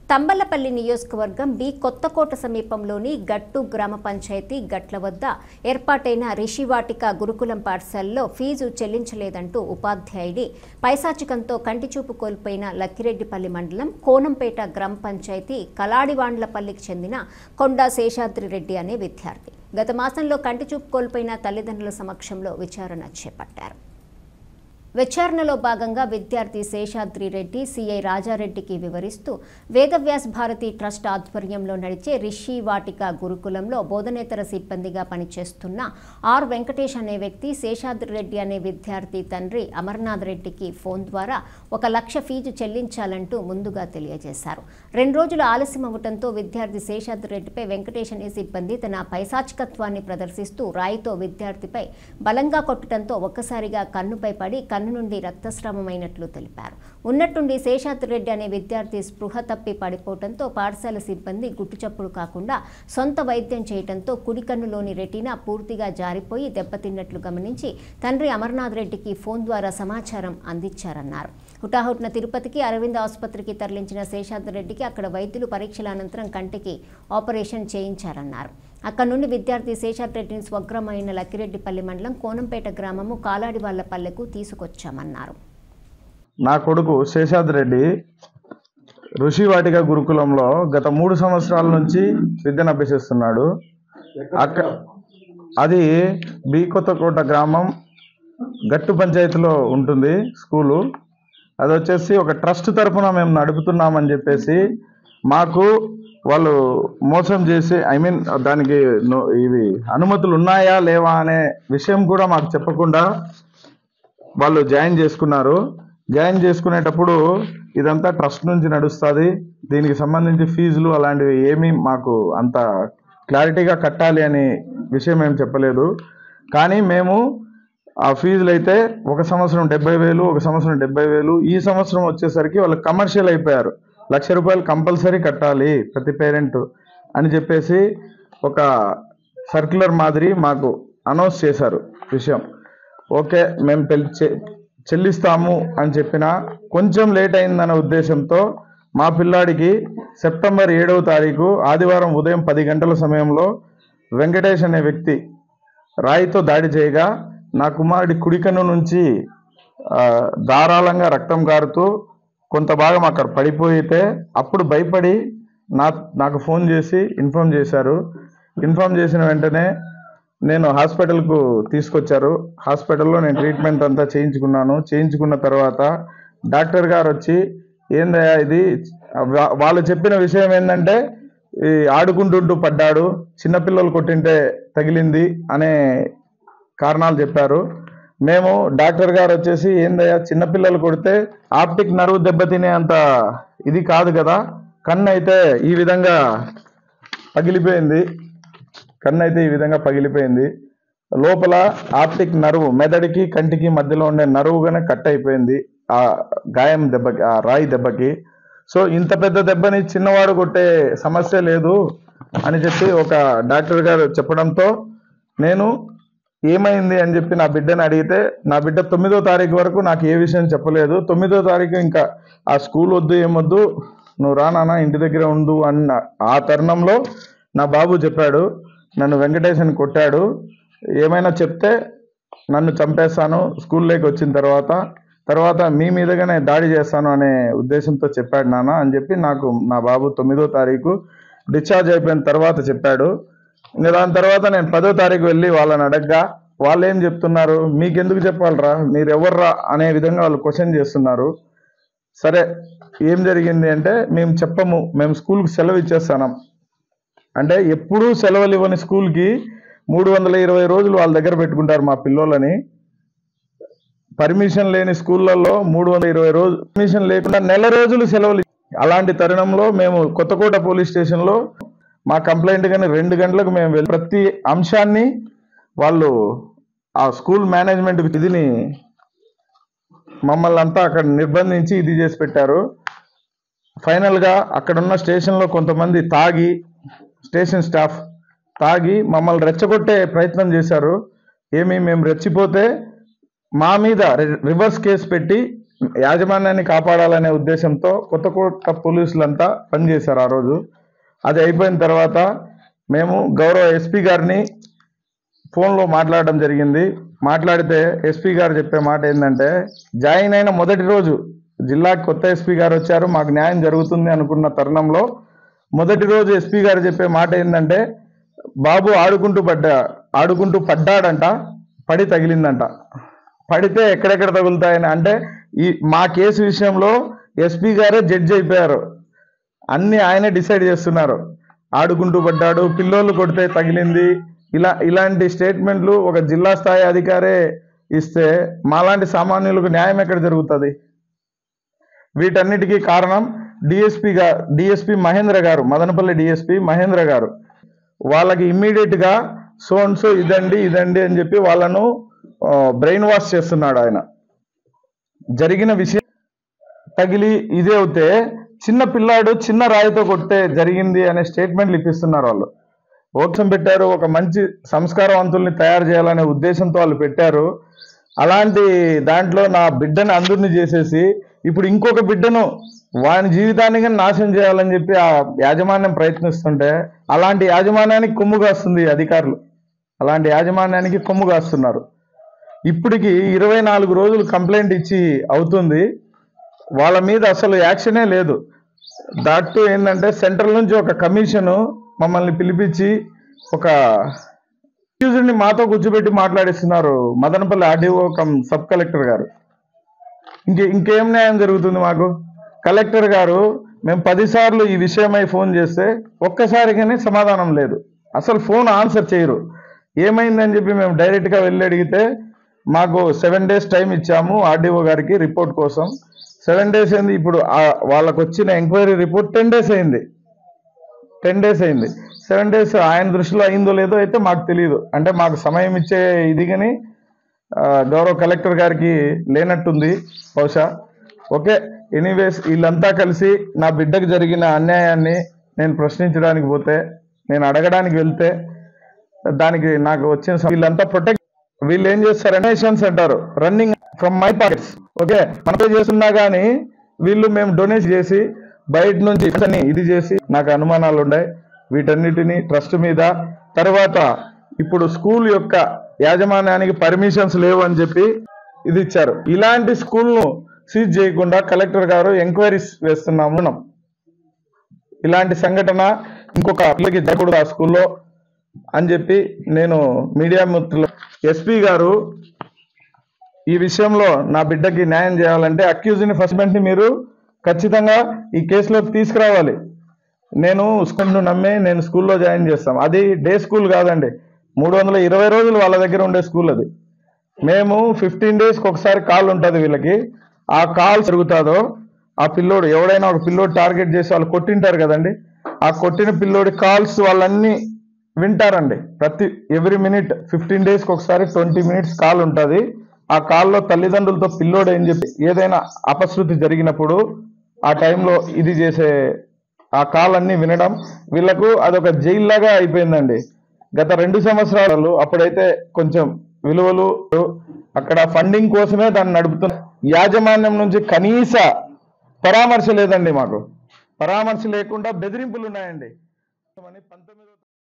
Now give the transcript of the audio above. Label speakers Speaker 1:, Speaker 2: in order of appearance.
Speaker 1: తంబలపల్లి నియోజకవర్గం బి కొత్తకోట సమీపంలోని గట్టు గ్రామ పంచాయతీ గట్ల వద్ద ఏర్పాటైన రిషివాటిక గురుకులం పాఠశాలలో ఫీజు చెల్లించలేదంటూ ఉపాధ్యాయుడి పైశాచికంతో కంటిచూపు కోల్పోయిన లక్కిరెడ్డిపల్లి మండలం కోనంపేట గ్రామ పంచాయతీ కలాడివాండ్లపల్లికి చెందిన కొండా శేషాద్రి రెడ్డి అనే విద్యార్థి గత మాసంలో కంటిచూపు కోల్పోయిన తల్లిదండ్రుల సమక్షంలో విచారణ చేపట్టారు. విచారణలో భాగంగా విద్యార్థి శేషాద్రి రెడ్డి సిఐ రాజారెడ్డికి వివరిస్తూ వేదవ్యాస్ భారతి ట్రస్ట్ ఆధ్వర్యంలో నడిచే రిషి వాటిక గురుకులంలో బోధనేతర సిబ్బందిగా పనిచేస్తున్న ఆర్ వెంకటేష్ అనే వ్యక్తి శేషాద్రి రెడ్డి అనే విద్యార్థి తండ్రి అమర్నాథ్ రెడ్డికి ఫోన్ ద్వారా 1 లక్ష ఫీజు చెల్లించాలంటూ ముందుగా తెలియజేశారు. 2 రోజులు ఆలస్యం అవ్వడంతో విద్యార్థి శేషాద్రి రెడ్డిపై వెంకటేష్ అనే సిబ్బంది తన పైశాచికత్వాన్ని ప్రదర్శిస్తూ రాయితో విద్యార్థిపై బలంగా కొట్టడంతో ఒక్కసారిగా కన్నుపై పడి కన్ను నుండి రక్తస్రావమైనట్లు తెలిపారు. ఉన్నట్టుండి శేషాద్రి రెడ్డి అనే విద్యార్థి స్పృహ తప్పి పడిపోవడంతో పాఠశాల సిబ్బంది గుట్టుచప్పుడు కాకుండా సొంత వైద్యం చేయడంతో కుడి కన్నులోని రెటీనా పూర్తిగా జారిపోయి దెబ్బతిన్నట్లు గమనించి తండ్రి అమర్నాథ్ రెడ్డికి ఫోన్ ద్వారా సమాచారం అందించారన్నారు. హుటాహుటిన తిరుపతికి అరవింద్ ఆసుపత్రికి తరలించిన శేషాద్రి రెడ్డికి అక్కడ వైద్యులు పరీక్షల అనంతరం కంటికి ఆపరేషన్ చేయించారన్నారు. అక్కడి నుండి విద్యార్థి శేషాద్రి రెడ్డిని స్వగ్రామైన లక్కిరెడ్డిపల్లి మండలం కోనంపేట గ్రామము కాలాడివాళ్లపల్లెకు తీసుకొచ్చామన్నారు.
Speaker 2: నా కొడుకు శేషాద్రి రెడ్డి ఋషివాటిక గురుకులంలో గత 3 సంవత్సరాల నుంచి విద్యను అభ్యసిస్తున్నాడు. అది బి కొత్తకోట గ్రామం గట్టు పంచాయతీలో ఉంటుంది స్కూలు. అది వచ్చేసి ఒక ట్రస్ట్ తరఫున మేము నడుపుతున్నామని చెప్పేసి మాకు వాళ్ళు మోసం చేసి దానికి ఇవి అనుమతులు ఉన్నాయా లేవా అనే విషయం కూడా మాకు చెప్పకుండా వాళ్ళు జాయిన్ చేసుకున్నారు. జాయిన్ చేసుకునేటప్పుడు ఇదంతా ట్రస్ట్ నుంచి నడుస్తుంది, దీనికి సంబంధించి ఫీజులు అలాంటివి ఏమీ మాకు అంత క్లారిటీగా కట్టాలి అనే విషయం ఏం చెప్పలేదు. కానీ మేము ఆ ఫీజులు అయితే 1 సంవత్సరం 70,000, 1 సంవత్సరం 70,000, ఈ సంవత్సరం వచ్చేసరికి వాళ్ళు కమర్షియల్ అయిపోయారు. 1,00,000 రూపాయలు కంపల్సరీ కట్టాలి ప్రతి పేరెంట్ అని చెప్పేసి ఒక సర్క్యులర్ మాదిరి మాకు అనౌన్స్ చేశారు విషయం. ఓకే, మేము చెల్లిస్తాము అని చెప్పినా కొంచెం లేట్ అయిందన్న ఉద్దేశంతో మా పిల్లాడికి సెప్టెంబర్ 7వ తారీఖు ఆదివారం ఉదయం 10 గంటల సమయంలో వెంకటేష్ అనే వ్యక్తి రాయితో దాడి చేయగా నా కుమారుడి కుడికన్ను నుంచి ధారాళంగా రక్తం కారుతూ కొంత భాగం అక్కడ పడిపోయితే అప్పుడు భయపడి నాకు ఫోన్ చేసి ఇన్ఫామ్ చేశారు. ఇన్ఫామ్ చేసిన వెంటనే నేను హాస్పిటల్కు తీసుకొచ్చారు. హాస్పిటల్లో నేను ట్రీట్మెంట్ అంతా చేయించుకున్న తర్వాత డాక్టర్ గారు వచ్చి ఏందయ్యా ఇది, వాళ్ళు చెప్పిన విషయం ఏంటంటే ఆడుకుంటుంటూ పడ్డాడు, చిన్నపిల్లలు కొట్టింటే తగిలింది అనే కారణాలు చెప్పారు. మేము డాక్టర్ గారు వచ్చేసి ఏందయ్యా చిన్నపిల్లలు కొడితే ఆప్టిక్ నర్వ్ దెబ్బతినే అంత ఇది కాదు కదా, కన్ను అయితే ఈ విధంగా పగిలిపోయింది, లోపల ఆప్టిక్ నర్వ్ మెదడుకి కంటికి మధ్యలో ఉండే నర్వుగానే కట్ అయిపోయింది ఆ గాయం దెబ్బకి, ఆ రాయి దెబ్బకి. సో ఇంత పెద్ద దెబ్బని చిన్నవాడు కొట్టే సమస్య లేదు అని చెప్పి ఒక డాక్టర్ గారు చెప్పడంతో నేను ఏమైంది అని చెప్పి నా బిడ్డని అడిగితే నా బిడ్డ 9వ తారీఖు వరకు నాకు ఏ విషయం చెప్పలేదు. 9వ తారీఖు ఇంకా ఆ స్కూల్ వద్దు ఏమొద్దు, నువ్వు రా నాన్న ఇంటి దగ్గర ఉండు అన్న ఆ తరుణంలో నా బాబు చెప్పాడు, నన్ను వెంకటేశ్వని కొట్టాడు, ఏమైనా చెప్తే నన్ను చంపేస్తాను, స్కూల్లోకి వచ్చిన తర్వాత మీ మీదగానే దాడి చేస్తాను అనే ఉద్దేశంతో చెప్పాడు నాన్న అని చెప్పి నాకు నా బాబు 9వ తారీఖు డిశ్చార్జ్ అయిపోయిన తర్వాత చెప్పాడు. ఇంకా దాని తర్వాత నేను 10వ తారీఖు వెళ్ళి వాళ్ళని అడగ్గా వాళ్ళు ఏం చెప్తున్నారు, మీకెందుకు చెప్పాలరా, మీరు ఎవర్రా అనే విధంగా వాళ్ళు క్వశ్చన్ చేస్తున్నారు. సరే ఏం జరిగింది అంటే మేము చెప్పము, మేము స్కూల్కి సెలవు ఇచ్చేస్తాం అంటే ఎప్పుడూ సెలవులు ఇవ్వని స్కూల్కి 320 రోజులు వాళ్ళ దగ్గర పెట్టుకుంటారు మా పిల్లోళ్ళని. పర్మిషన్ లేని స్కూళ్ళల్లో 320 రోజులు పర్మిషన్ లేకుండా నెల రోజులు సెలవులు. అలాంటి తరుణంలో మేము కొత్తకోట పోలీస్ స్టేషన్లో మా కంప్లైంట్ కానీ 2 గంటలకు మేము వెళ్ళి ప్రతి అంశాన్ని వాళ్ళు ఆ స్కూల్ మేనేజ్మెంట్ ఇదిని మమ్మల్ని అంతా అక్కడ నిర్బంధించి ఇది చేసి పెట్టారు. ఫైనల్గా అక్కడున్న స్టేషన్లో కొంతమంది స్టేషన్ స్టాఫ్ తాగి మమ్మల్ని రెచ్చగొట్టే ప్రయత్నం చేశారు. మేము రెచ్చిపోతే మా మీద రివర్స్ కేసు పెట్టి యాజమాన్యాన్ని కాపాడాలనే ఉద్దేశంతో కొత్తకోట పోలీసులంతా పనిచేశారు ఆ రోజు. అది అయిపోయిన తర్వాత మేము గౌరవ ఎస్పీ గారిని ఫోన్లో మాట్లాడడం జరిగింది. మాట్లాడితే ఎస్పీ గారు చెప్పే మాట ఏంటంటే, జాయిన్ అయిన మొదటి రోజు జిల్లాకి కొత్త ఎస్పీ గారు వచ్చారు, మాకు న్యాయం జరుగుతుంది అనుకున్న తరుణంలో మొదటి రోజు ఎస్పీ గారు చెప్పే మాట ఏంటంటే, బాబు ఆడుకుంటూ పడ్డాడంట, పడి తగిలిందంట. పడితే ఎక్కడెక్కడ తగులుతాయని అంటే మా కేసు విషయంలో ఎస్పీ గారే జడ్జి అయిపోయారు. అన్ని ఆయనే డిసైడ్ చేస్తున్నారు. ఆడుకుంటూ పడ్డాడు, పిల్లోళ్ళు కొడితే తగిలింది, ఇలాంటి స్టేట్మెంట్లు ఒక జిల్లా స్థాయి అధికారే ఇస్తే మాలాంటి న్యాయం ఎక్కడ జరుగుతుంది? వీటన్నిటికీ కారణం డిఎస్పీ మహేంద్ర గారు, మదనపల్లి డిఎస్పీ మహేంద్ర గారు. వాళ్ళకి ఇమ్మీడియట్గా సో ఇదండి అని చెప్పి వాళ్ళను బ్రెయిన్ వాష్ చేస్తున్నాడు ఆయన. జరిగిన విషయం తగిలి ఇదే అవుతే చిన్న పిల్లాడు చిన్న రాయితో కొడితే జరిగింది అనే స్టేట్మెంట్లు ఇప్పిస్తున్నారు వాళ్ళు. ఓట్సం పెట్టారు, ఒక మంచి సంస్కారవంతుల్ని తయారు చేయాలనే ఉద్దేశంతో వాళ్ళు పెట్టారు. అలాంటి దాంట్లో నా బిడ్డని అందరిని చేసేసి ఇప్పుడు ఇంకొక బిడ్డను వాని జీవితాన్ని కానీ నాశనం చేయాలని చెప్పి ఆ యాజమాన్యం ప్రయత్నిస్తుంటే అలాంటి యాజమాన్యానికి కొమ్ము కాస్తుంది అధికారులు. అలాంటి యాజమాన్యానికి కొమ్ము కాస్తున్నారు. ఇప్పటికి 24 రోజులు కంప్లైంట్ ఇచ్చి అవుతుంది, వాళ్ళ మీద అసలు యాక్షనే లేదు. దాంట్లో ఏంటంటే సెంట్రల్ నుంచి ఒక కమిషను మమ్మల్ని పిలిపించి ఒక అక్యూజ్డ్ని మాతో కూర్చోబెట్టి మాట్లాడిస్తున్నారు మదనపల్లి ఆర్డీఓ సబ్ కలెక్టర్ గారు. ఇంకేం న్యాయం జరుగుతుంది మాకు? కలెక్టర్ గారు మేము 10 సార్లు ఈ విషయమై ఫోన్ చేస్తే ఒక్కసారిగానే సమాధానం లేదు, అసలు ఫోన్ ఆన్సర్ చేయరు. ఏమైందని చెప్పి మేము డైరెక్ట్గా వెళ్ళి అడిగితే మాకు 7 days టైం ఇచ్చాము ఆర్డీఓ గారికి రిపోర్ట్ కోసం. 7 days అయింది. ఇప్పుడు వాళ్ళకు వచ్చిన ఎంక్వైరీ రిపోర్ట్ 10 days అయింది. 10 days అయింది. 7 days ఆయన దృష్టిలో అయిందో లేదో అయితే మాకు తెలియదు. అంటే మాకు సమయం ఇచ్చే ఇది కానీ గౌరవ కలెక్టర్ గారికి లేనట్టుంది బహుశా. ఓకే, ఎనీవేస్ వీళ్ళంతా కలిసి నా బిడ్డకు జరిగిన అన్యాయాన్ని నేను ప్రశ్నించడానికి పోతే, నేను అడగడానికి వెళ్తే దానికి నాకు వచ్చిన వీళ్ళంతా వీళ్ళు ఏం చేస్తారంటే డొనేషన్స్ అంటారు, running from my pockets. Okay, మనతో చేస్తున్నా కానీ వీళ్ళు మేము డొనేట్ చేసి బయట నుంచి ఇది చేసి నాకు అనుమానాలు ఉన్నాయి వీటన్నిటిని ట్రస్ట్ మీద. తర్వాత ఇప్పుడు స్కూల్ యొక్క యాజమాన్యానికి పర్మిషన్స్ లేవు అని చెప్పి ఇది ఇచ్చారు. ఇలాంటి స్కూల్ను సీజ్ చేయకుండా కలెక్టర్ గారు ఎంక్వైరీస్ వేస్తున్నాము. ఇలాంటి సంఘటన ఇంకొక పిల్లకి జరగకూడదు ఆ స్కూల్లో అని చెప్పి నేను మీడియా మిత్రులు, ఎస్పీ గారు ఈ విషయంలో నా బిడ్డకి న్యాయం చేయాలంటే అక్యూజ్ని ఫస్ట్ మీరు ఖచ్చితంగా ఈ కేసులోకి తీసుకురావాలి. నేను స్కూల్ను నమ్మి నేను స్కూల్లో జాయిన్ చేస్తాం. అది డే స్కూల్ కాదండి, 320 రోజులు వాళ్ళ దగ్గర ఉండే స్కూల్ అది. మేము 15 daysకి ఒకసారి కాల్ ఉంటుంది వీళ్ళకి. ఆ కాల్ జరుగుతుందో ఆ పిల్లోడు ఎవడైనా ఒక పిల్లోడు టార్గెట్ చేసి వాళ్ళు కొట్టింటారు కదండి, ఆ కొట్టిన పిల్లోడి కాల్స్ వాళ్ళన్నీ వింటారండి. ఎవ్రీ మినిట్ 15 daysకి ఒకసారి 20 minutes కాల్ ఉంటుంది. ఆ కాల్లో తల్లిదండ్రులతో పిల్లోడు ఏం చెప్పి ఏదైనా అపశృతి జరిగినప్పుడు ఆ టైంలో ఇది చేసే ఆ కాల్ అన్ని వినడం వీళ్ళకు అదొక జైల్లాగా అయిపోయిందండి. గత 2 సంవత్సరాలు అప్పుడైతే కొంచెం విలువలు అక్కడ ఫండింగ్ కోసమే దాన్ని నడుపుతున్న యాజమాన్యం నుంచి కనీస పరామర్శ లేదండి. మాకు పరామర్శ లేకుండా బెదిరింపులు ఉన్నాయండి. 19